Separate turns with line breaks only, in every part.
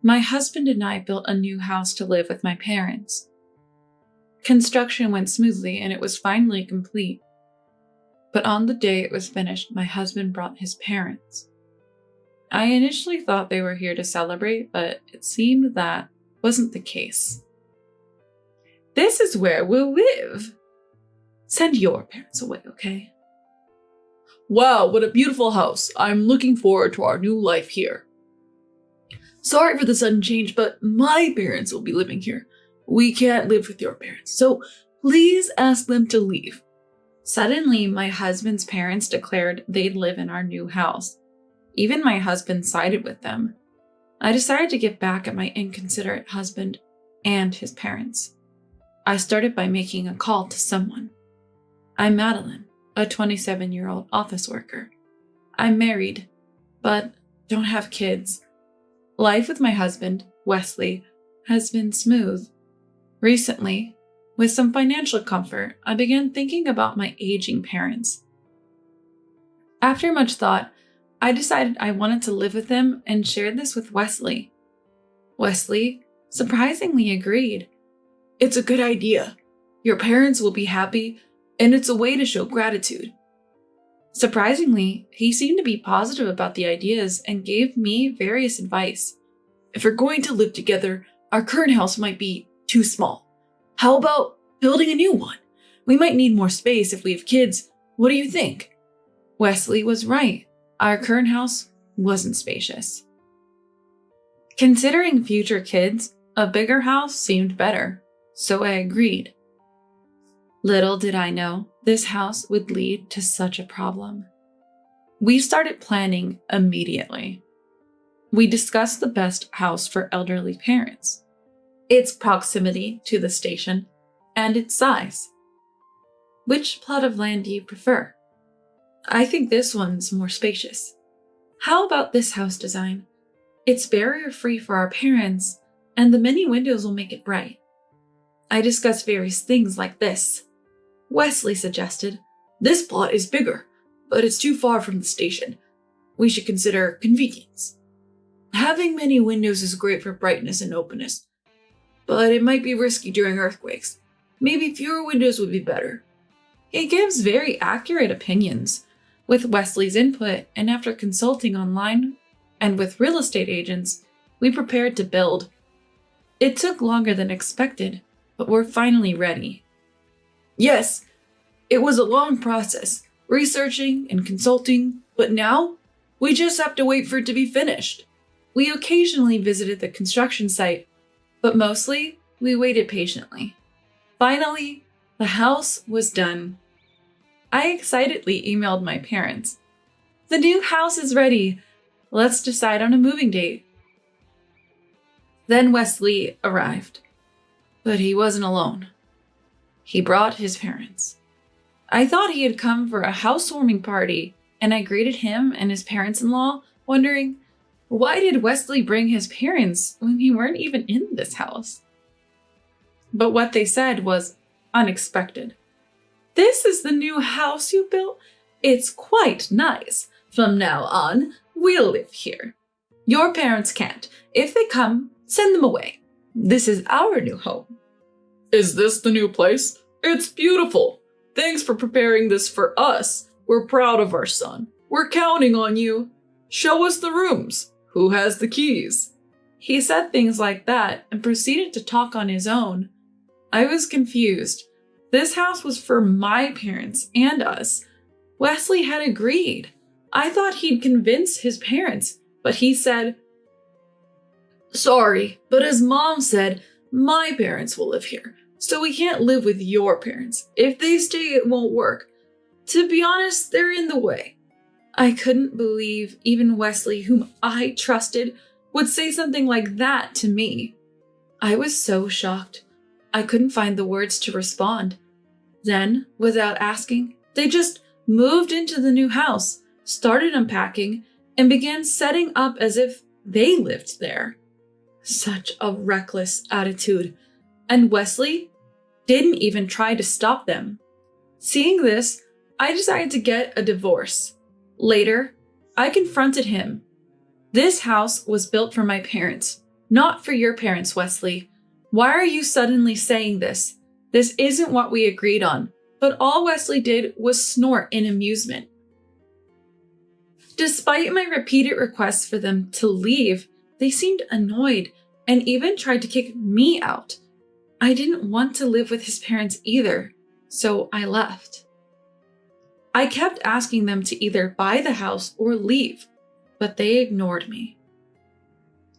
My husband and I built a new house to live with my parents. Construction went smoothly and it was finally complete. But on the day it was finished, my husband brought his parents. I initially thought they were here to celebrate, but it seemed that wasn't the case. "This is where we'll live. Send your parents away, okay?"
"Wow, what a beautiful house. I'm looking forward to our new life here." "Sorry for the sudden change, but my parents will be living here. We can't live with your parents, so please ask them to leave."
Suddenly, my husband's parents declared they'd live in our new house. Even my husband sided with them. I decided to get back at my inconsiderate husband and his parents. I started by making a call to someone. I'm Madeline, a 27-year-old office worker. I'm married, but don't have kids. Life with my husband, Wesley, has been smooth. Recently, with some financial comfort, I began thinking about my aging parents. After much thought, I decided I wanted to live with them and shared this with Wesley. Wesley surprisingly agreed.
"It's a good idea. Your parents will be happy, and it's a way to show gratitude."
Surprisingly, he seemed to be positive about the ideas and gave me various advice.
"If we're going to live together, our current house might be too small. How about building a new one? We might need more space if we have kids. What do you think?"
Wesley was right. Our current house wasn't spacious. Considering future kids, a bigger house seemed better, so I agreed. Little did I know this house would lead to such a problem. We started planning immediately. We discussed the best house for elderly parents, its proximity to the station, and its size. "Which plot of land do you prefer?" "I think this one's more spacious." "How about this house design? It's barrier-free for our parents, and the many windows will make it bright." I discussed various things like this.
Wesley suggested, "This plot is bigger, but it's too far from the station. We should consider convenience. Having many windows is great for brightness and openness, but it might be risky during earthquakes. Maybe fewer windows would be better."
He gives very accurate opinions. With Wesley's input, and after consulting online and with real estate agents, we prepared to build. It took longer than expected, but we're finally ready.
"Yes, it was a long process, researching and consulting, but now we just have to wait for it to be finished."
We occasionally visited the construction site, but mostly we waited patiently. Finally, the house was done. I excitedly emailed my parents. "The new house is ready. Let's decide on a moving date." Then Wesley arrived. But he wasn't alone. He brought his parents. I thought he had come for a housewarming party, and I greeted him and his parents-in-law, wondering, why did Wesley bring his parents when we weren't even in this house? But what they said was unexpected. "This is the new house you built? It's quite nice. From now on, we'll live here. Your parents can't. If they come, send them away. This is our new home."
"Is this the new place? It's beautiful. Thanks for preparing this for us. We're proud of our son. We're counting on you. Show us the rooms. Who has the keys?"
He said things like that and proceeded to talk on his own. I was confused. This house was for my parents and us. Wesley had agreed. I thought he'd convince his parents, but he said,
"Sorry, but as Mom said, my parents will live here, so we can't live with your parents. If they stay, it won't work. To be honest, they're in the way."
I couldn't believe even Wesley, whom I trusted, would say something like that to me. I was so shocked. I couldn't find the words to respond. Then, without asking, they just moved into the new house, started unpacking, and began setting up as if they lived there. Such a reckless attitude. And Wesley didn't even try to stop them. Seeing this, I decided to get a divorce. Later, I confronted him. This house was built for my parents, Not for your parents, Wesley. Why are you suddenly saying this? This isn't what we agreed on. But all Wesley did was snort in amusement. Despite my repeated requests for them to leave, they seemed annoyed and even tried to kick me out. I didn't want to live with his parents either, so I left. I kept asking them to either buy the house or leave, but they ignored me.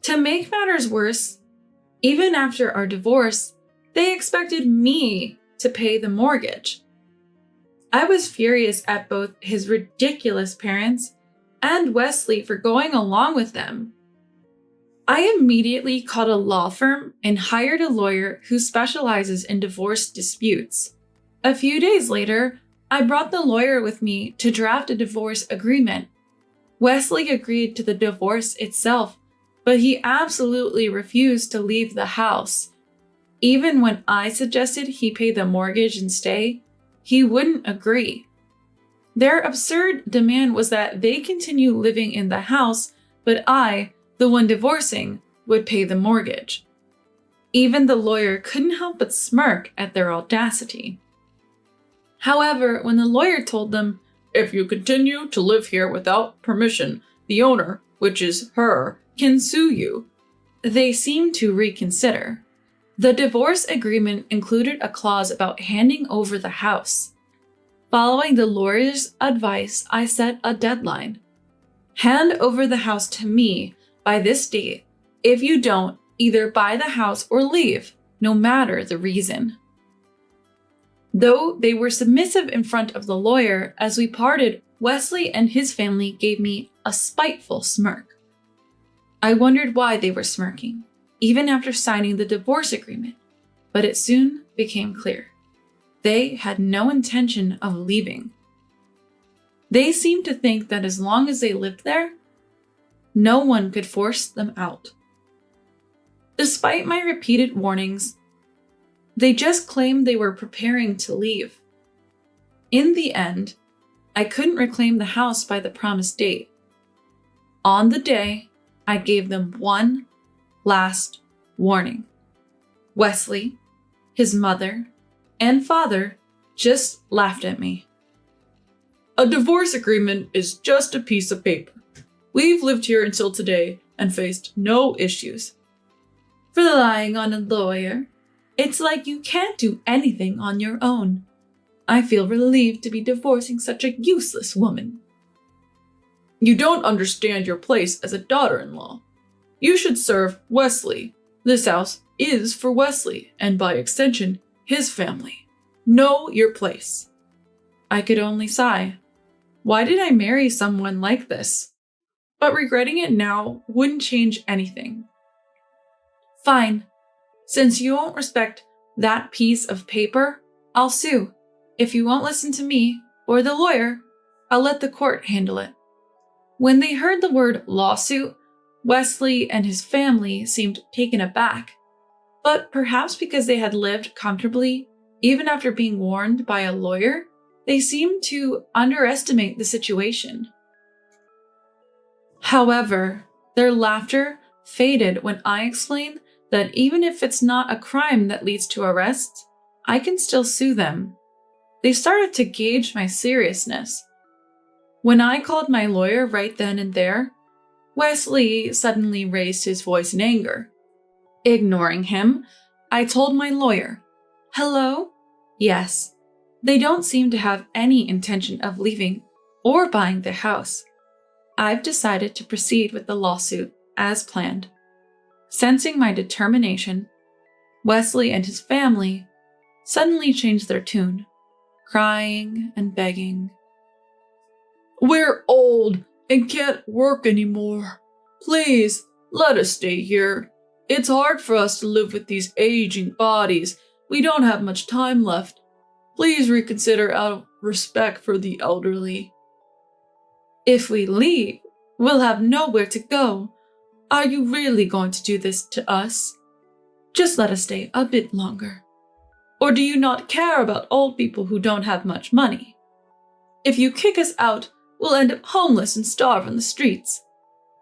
To make matters worse, even after our divorce, they expected me to pay the mortgage. I was furious at both his ridiculous parents and Wesley for going along with them. I immediately called a law firm and hired a lawyer who specializes in divorce disputes. A few days later, I brought the lawyer with me to draft a divorce agreement. Wesley agreed to the divorce itself, but he absolutely refused to leave the house. Even when I suggested he pay the mortgage and stay, he wouldn't agree. Their absurd demand was that they continue living in the house, but I, the one divorcing, would pay the mortgage. Even the lawyer couldn't help but smirk at their audacity. However, when the lawyer told them, "If you continue to live here without permission, the owner, which is her, can sue you," they seemed to reconsider. The divorce agreement included a clause about handing over the house. Following the lawyer's advice, I set a deadline. Hand over the house to me by this date. If you don't, either buy the house or leave, no matter the reason. Though they were submissive in front of the lawyer, as we parted, Wesley and his family gave me a spiteful smirk. I wondered why they were smirking, even after signing the divorce agreement, but it soon became clear. They had no intention of leaving. They seemed to think that as long as they lived there, no one could force them out. Despite my repeated warnings, they just claimed they were preparing to leave. In the end, I couldn't reclaim the house by the promised date. On the day, I gave them one last warning. Wesley, his mother, and father just laughed at me. "A divorce agreement is just a piece of paper. We've lived here until today and faced no issues. Relying on a lawyer, it's like you can't do anything on your own. I feel relieved to be divorcing such a useless woman." "You don't understand your place as a daughter-in-law. You should serve Wesley. This house is for Wesley, and by extension, his family. Know your place." I could only sigh. Why did I marry someone like this? But regretting it now wouldn't change anything. Fine. Since you won't respect that piece of paper, I'll sue. If you won't listen to me or the lawyer, I'll let the court handle it. When they heard the word lawsuit, Wesley and his family seemed taken aback. But perhaps because they had lived comfortably, even after being warned by a lawyer, they seemed to underestimate the situation. However, their laughter faded when I explained that even if it's not a crime that leads to arrest, I can still sue them. They started to gauge my seriousness. When I called my lawyer right then and there, Wesley suddenly raised his voice in anger. Ignoring him, I told my lawyer, "Hello? Yes, they don't seem to have any intention of leaving or buying the house. I've decided to proceed with the lawsuit as planned." Sensing my determination, Wesley and his family suddenly changed their tune, crying and begging. "We're old and can't work anymore. Please, let us stay here. It's hard for us to live with these aging bodies. We don't have much time left. Please reconsider out of respect for the elderly." "If we leave, we'll have nowhere to go. Are you really going to do this to us? Just let us stay a bit longer. Or do you not care about old people who don't have much money? If you kick us out, we'll end up homeless and starve on the streets.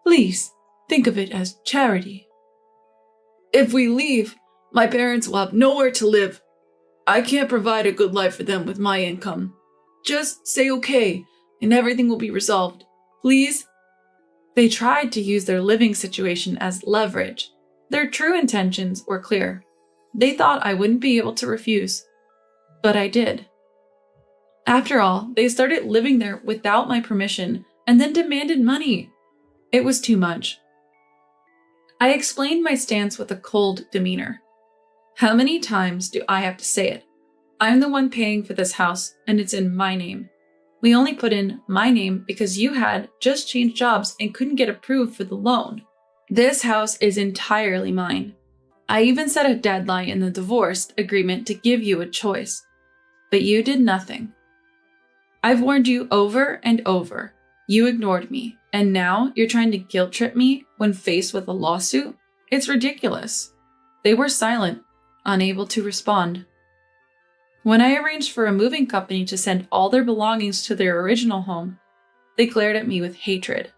Please, think of it as charity."
If we leave, my parents will have nowhere to live. I can't provide a good life for them with my income. Just say okay, and everything will be resolved. Please?"
They tried to use their living situation as leverage. Their true intentions were clear. They thought I wouldn't be able to refuse. But I did. After all, they started living there without my permission and then demanded money. It was too much. I explained my stance with a cold demeanor. How many times do I have to say it? I'm the one paying for this house, and it's in my name. We only put in my name because you had just changed jobs and couldn't get approved for the loan. This house is entirely mine. I even set a deadline in the divorce agreement to give you a choice. But you did nothing. I've warned you over and over. You ignored me, and now you're trying to guilt trip me when faced with a lawsuit? It's ridiculous. They were silent, unable to respond. When I arranged for a moving company to send all their belongings to their original home, they glared at me with hatred.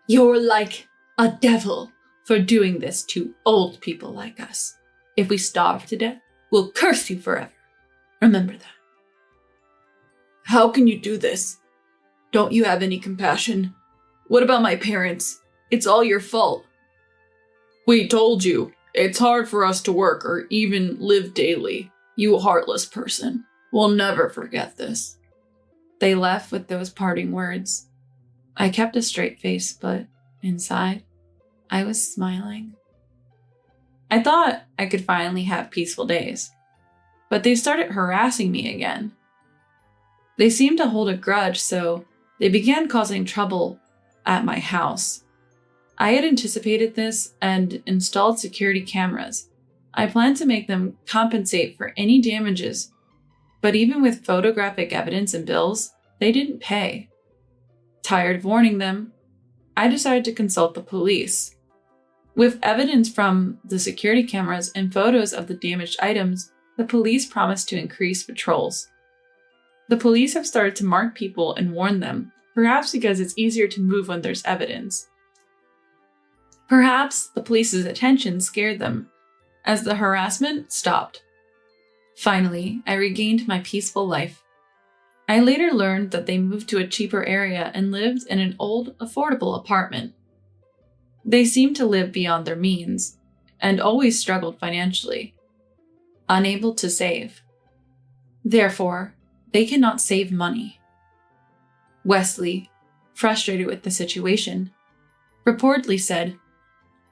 "You're like a devil for doing this to old people like us. If we starve to death, we'll curse you forever. Remember that." "How can you do this? Don't you have any compassion? What about my parents? It's all your fault." "We told you, it's hard for us to work or even live daily. You heartless person. We'll never forget this." They left with those parting words. I kept a straight face, but inside, I was smiling. I thought I could finally have peaceful days, but they started harassing me again. They seemed to hold a grudge, so they began causing trouble at my house. I had anticipated this and installed security cameras. I planned to make them compensate for any damages, but even with photographic evidence and bills, they didn't pay. Tired of warning them, I decided to consult the police. With evidence from the security cameras and photos of the damaged items, the police promised to increase patrols. The police have started to mark people and warn them, perhaps because it's easier to move when there's evidence. Perhaps the police's attention scared them, as the harassment stopped. Finally, I regained my peaceful life. I later learned that they moved to a cheaper area and lived in an old, affordable apartment. They seemed to live beyond their means, and always struggled financially, unable to save. Therefore, they cannot save money. Wesley, frustrated with the situation, reportedly said,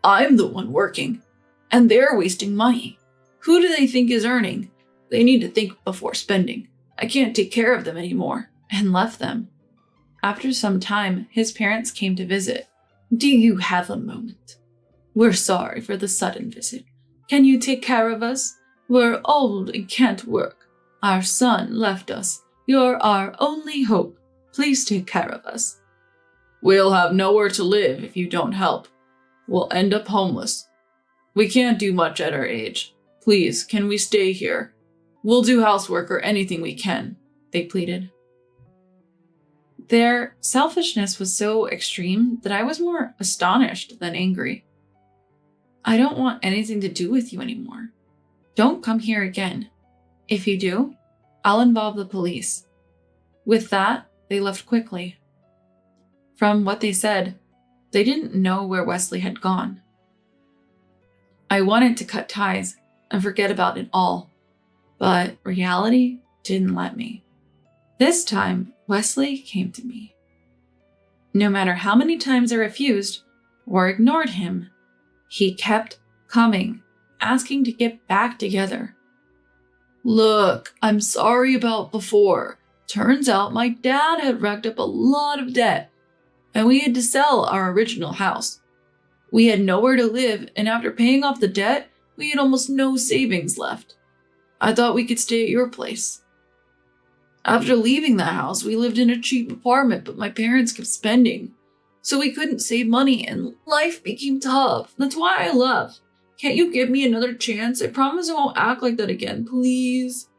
"I'm the one working, and they're wasting money. Who do they think is earning? They need to think before spending. I can't take care of them anymore," and left them. After some time, his parents came to visit. "Do you have a moment? We're sorry for the sudden visit. Can you take care of us? We're old and can't work. Our son left us. You're our only hope. Please take care of us." "We'll have nowhere to live if you don't help. We'll end up homeless. We can't do much at our age. Please, can we stay here? We'll do housework or anything we can," they pleaded. Their selfishness was so extreme that I was more astonished than angry. "I don't want anything to do with you anymore. Don't come here again. If you do, I'll involve the police." With that, they left quickly. From what they said, they didn't know where Wesley had gone. I wanted to cut ties and forget about it all, but reality didn't let me. This time, Wesley came to me. No matter how many times I refused or ignored him, he kept coming, asking to get back together. "Look, I'm sorry about before. Turns out my dad had racked up a lot of debt, and we had to sell our original house. We had nowhere to live, and after paying off the debt, we had almost no savings left. I thought we could stay at your place. After leaving the house, we lived in a cheap apartment, but my parents kept spending, so we couldn't save money, and life became tough. That's why I left. Can't you give me another chance? I promise I won't act like that again, please."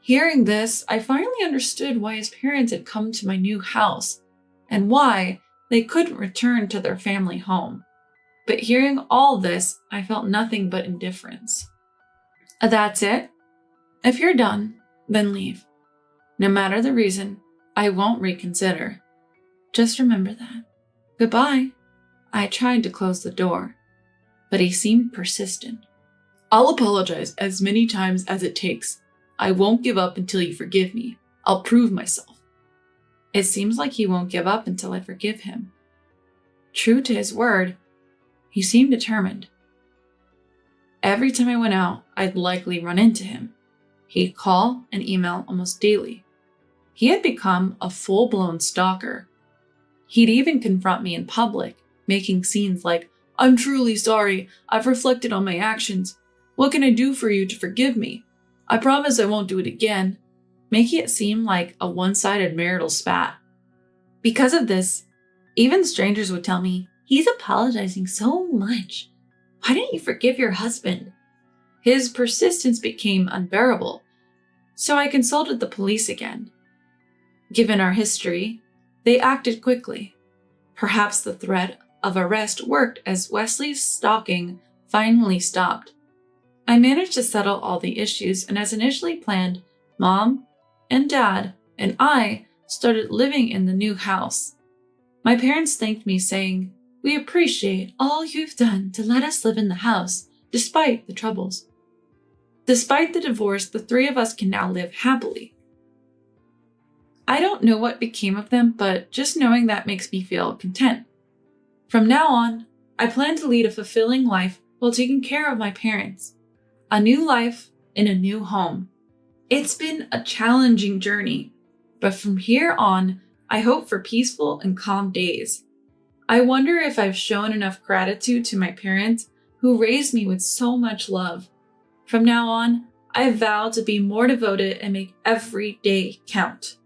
Hearing this, I finally understood why his parents had come to my new house, and why they couldn't return to their family home. But hearing all this, I felt nothing but indifference. That's it? If you're done, then leave. No matter the reason, I won't reconsider. Just remember that. Goodbye. I tried to close the door, but he seemed persistent.
I'll apologize as many times as it takes. I won't give up until you forgive me. I'll prove myself.
It seems like he won't give up until I forgive him. True to his word, he seemed determined. Every time I went out, I'd likely run into him. He'd call and email almost daily. He had become a full-blown stalker. He'd even confront me in public, making scenes like, "I'm truly sorry. I've reflected on my actions. What can I do for you to forgive me? I promise I won't do it again," making it seem like a one-sided marital spat. Because of this, even strangers would tell me, "He's apologizing so much. Why didn't you forgive your husband?" His persistence became unbearable, so I consulted the police again. Given our history, they acted quickly. Perhaps the threat of arrest worked as Wesley's stalking finally stopped. I managed to settle all the issues, and as initially planned, Mom and Dad and I started living in the new house. My parents thanked me, saying, "We appreciate all you've done to let us live in the house, despite the troubles." Despite the divorce, the three of us can now live happily. I don't know what became of them, but just knowing that makes me feel content. From now on, I plan to lead a fulfilling life while taking care of my parents. A new life in a new home. It's been a challenging journey, but from here on, I hope for peaceful and calm days. I wonder if I've shown enough gratitude to my parents who raised me with so much love. From now on, I vow to be more devoted and make every day count.